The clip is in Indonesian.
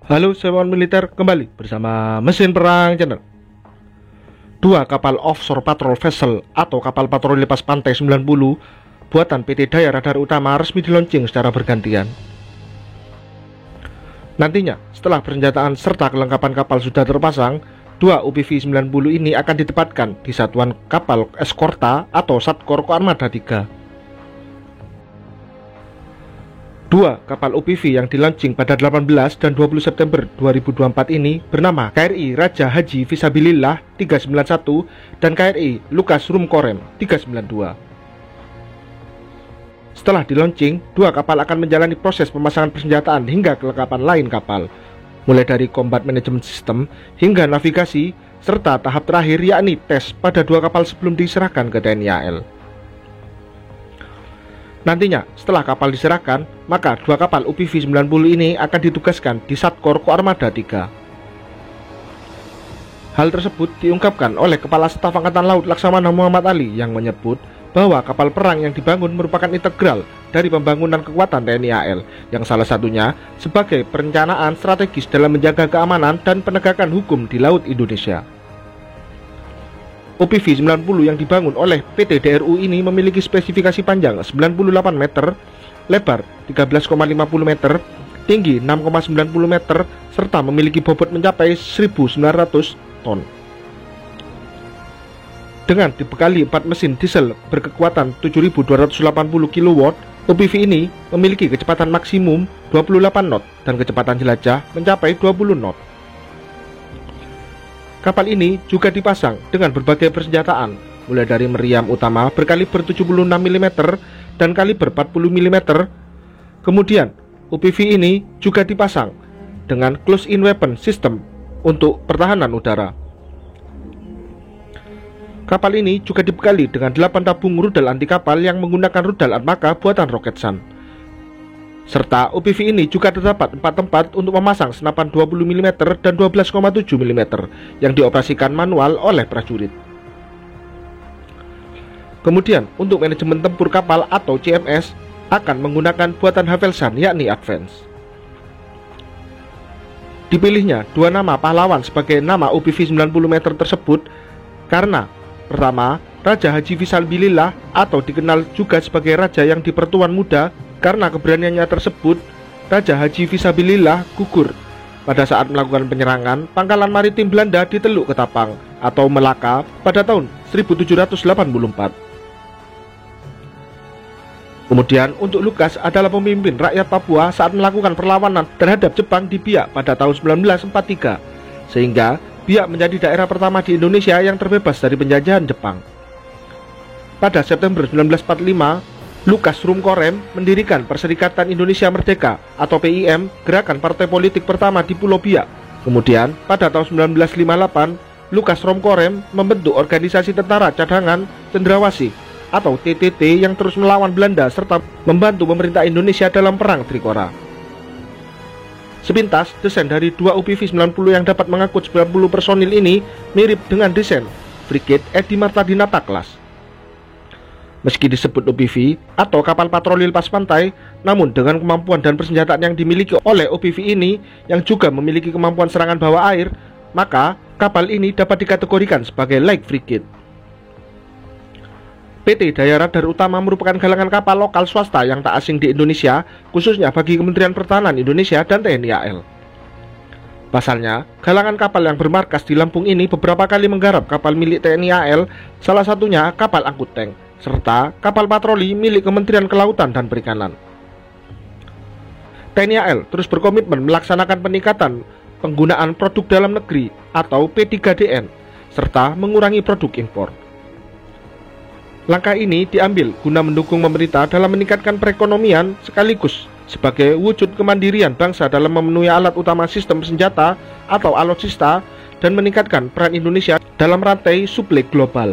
Halo sewan militer, kembali bersama Mesin Perang Channel. Dua kapal offshore patrol vessel atau kapal patroli lepas pantai 90 buatan PT Daya Radar Utama resmi diluncing secara bergantian. Nantinya, setelah persenjataan serta kelengkapan kapal sudah terpasang, dua UPV 90 ini akan ditempatkan di satuan kapal eskorta atau Satkor Koarmada 3. Dua kapal UPV yang dilaunching pada 18 dan 20 September 2024 ini bernama KRI Raja Haji Fisabilillah 391 dan KRI Lukas Rumkorem 392. Setelah dilaunching, dua kapal akan menjalani proses pemasangan persenjataan hingga kelengkapan lain kapal, mulai dari combat management system hingga navigasi, serta tahap terakhir yakni tes pada dua kapal sebelum diserahkan ke TNI AL. Nantinya, setelah kapal diserahkan, maka dua kapal UPV 90 ini akan ditugaskan di Satkor Koarmada 3. Hal tersebut diungkapkan oleh Kepala Staf Angkatan Laut Laksamana Muhammad Ali yang menyebut bahwa kapal perang yang dibangun merupakan integral dari pembangunan kekuatan TNI AL, yang salah satunya sebagai perencanaan strategis dalam menjaga keamanan dan penegakan hukum di Laut Indonesia. UPV 90 yang dibangun oleh PT DRU ini memiliki spesifikasi panjang 98 meter, lebar 13,50 meter, tinggi 6,90 meter, serta memiliki bobot mencapai 1.900 ton. Dengan dibekali 4 mesin diesel berkekuatan 7.280 kW, UPV ini memiliki kecepatan maksimum 28 knot dan kecepatan jelajah mencapai 20 knot. Kapal ini juga dipasang dengan berbagai persenjataan, mulai dari meriam utama berkaliber 76 mm dan kaliber 40 mm. Kemudian, UPV ini juga dipasang dengan close-in weapon system untuk pertahanan udara. Kapal ini juga dibekali dengan 8 tabung rudal anti kapal yang menggunakan rudal armaka buatan Roketsan. Serta UPV ini juga terdapat 4 tempat untuk memasang senapan 20 mm dan 12,7 mm yang dioperasikan manual oleh prajurit. Kemudian, untuk manajemen tempur kapal atau CMS akan menggunakan buatan Havelsan yakni Advance. Dipilihnya dua nama pahlawan sebagai nama UPV 90 meter tersebut karena pertama, Raja Haji Fisabilillah atau dikenal juga sebagai Raja yang di Pertuan Muda. Karena keberaniannya tersebut, Raja Haji Fisabilillah gugur pada saat melakukan penyerangan pangkalan maritim Belanda di Teluk Ketapang atau Melaka pada tahun 1784. Kemudian untuk Lukas adalah pemimpin rakyat Papua saat melakukan perlawanan terhadap Jepang di Biak pada tahun 1943, sehingga Biak menjadi daerah pertama di Indonesia yang terbebas dari penjajahan Jepang. Pada September 1945, Lukas Rumkorem mendirikan Perserikatan Indonesia Merdeka atau PIM, gerakan partai politik pertama di Pulau Biak. Kemudian, pada tahun 1958, Lukas Rumkorem membentuk Organisasi Tentara Cadangan Cendrawasih atau TTT yang terus melawan Belanda serta membantu pemerintah Indonesia dalam Perang Trikora. Sepintas, desain dari dua UPV 90 yang dapat mengangkut 90 personil ini mirip dengan desain Frigate Edi Martadinata kelas. Meski disebut UPV atau kapal patroli lepas pantai, namun dengan kemampuan dan persenjataan yang dimiliki oleh UPV ini yang juga memiliki kemampuan serangan bawah air, maka kapal ini dapat dikategorikan sebagai light frigate. PT Daya Radar Utama merupakan galangan kapal lokal swasta yang tak asing di Indonesia, khususnya bagi Kementerian Pertahanan Indonesia dan TNI AL. Pasalnya, galangan kapal yang bermarkas di Lampung ini beberapa kali menggarap kapal milik TNI AL, salah satunya kapal angkut tank, serta kapal patroli milik Kementerian Kelautan dan Perikanan. TNI AL terus berkomitmen melaksanakan peningkatan penggunaan produk dalam negeri atau P3DN, serta mengurangi produk impor. Langkah ini diambil guna mendukung pemerintah dalam meningkatkan perekonomian sekaligus sebagai wujud kemandirian bangsa dalam memenuhi alat utama sistem senjata atau alutsista dan meningkatkan peran Indonesia dalam rantai suplai global.